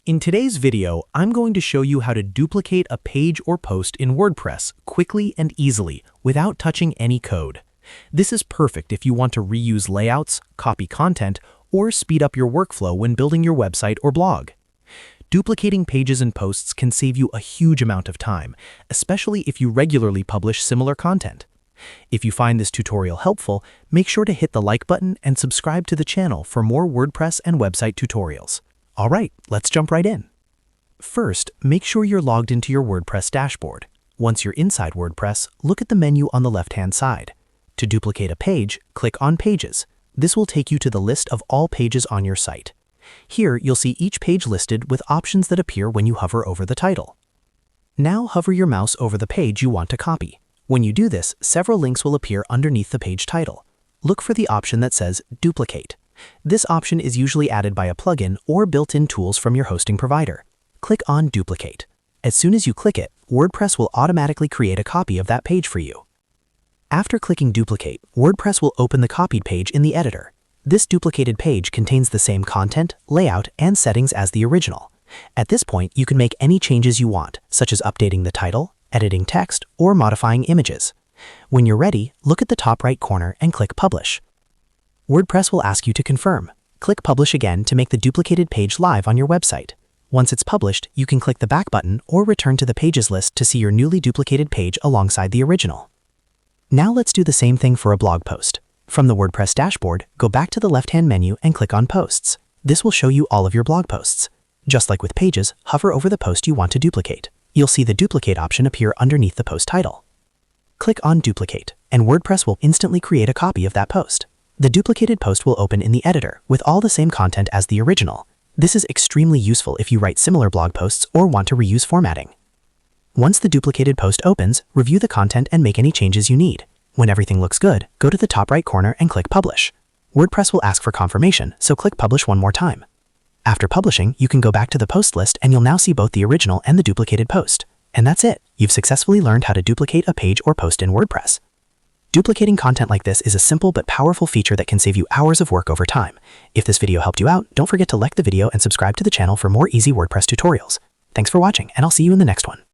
In today's video, I'm going to show you how to duplicate a page or post in WordPress quickly and easily without touching any code. This is perfect if you want to reuse layouts, copy content, or speed up your workflow when building your website or blog. Duplicating pages and posts can save you a huge amount of time, especially if you regularly publish similar content. If you find this tutorial helpful, make sure to hit the like button and subscribe to the channel for more WordPress and website tutorials. All right, let's jump right in. First, make sure you're logged into your WordPress dashboard. Once you're inside WordPress, look at the menu on the left-hand side. To duplicate a page, click on Pages. This will take you to the list of all pages on your site. Here, you'll see each page listed with options that appear when you hover over the title. Now hover your mouse over the page you want to copy. When you do this, several links will appear underneath the page title. Look for the option that says Duplicate. This option is usually added by a plugin or built-in tools from your hosting provider. Click on Duplicate. As soon as you click it, WordPress will automatically create a copy of that page for you. After clicking Duplicate, WordPress will open the copied page in the editor. This duplicated page contains the same content, layout, and settings as the original. At this point, you can make any changes you want, such as updating the title, editing text, or modifying images. When you're ready, look at the top right corner and click Publish. WordPress will ask you to confirm. Click Publish again to make the duplicated page live on your website. Once it's published, you can click the back button or return to the Pages list to see your newly duplicated page alongside the original. Now let's do the same thing for a blog post. From the WordPress dashboard, go back to the left-hand menu and click on Posts. This will show you all of your blog posts. Just like with pages, hover over the post you want to duplicate. You'll see the Duplicate option appear underneath the post title. Click on Duplicate, and WordPress will instantly create a copy of that post. The duplicated post will open in the editor with all the same content as the original. This is extremely useful if you write similar blog posts or want to reuse formatting. Once the duplicated post opens, review the content and make any changes you need. When everything looks good, go to the top right corner and click Publish. WordPress will ask for confirmation, so click Publish one more time. After publishing, you can go back to the post list and you'll now see both the original and the duplicated post. And that's it. You've successfully learned how to duplicate a page or post in WordPress. Duplicating content like this is a simple but powerful feature that can save you hours of work over time. If this video helped you out, don't forget to like the video and subscribe to the channel for more easy WordPress tutorials. Thanks for watching, and I'll see you in the next one.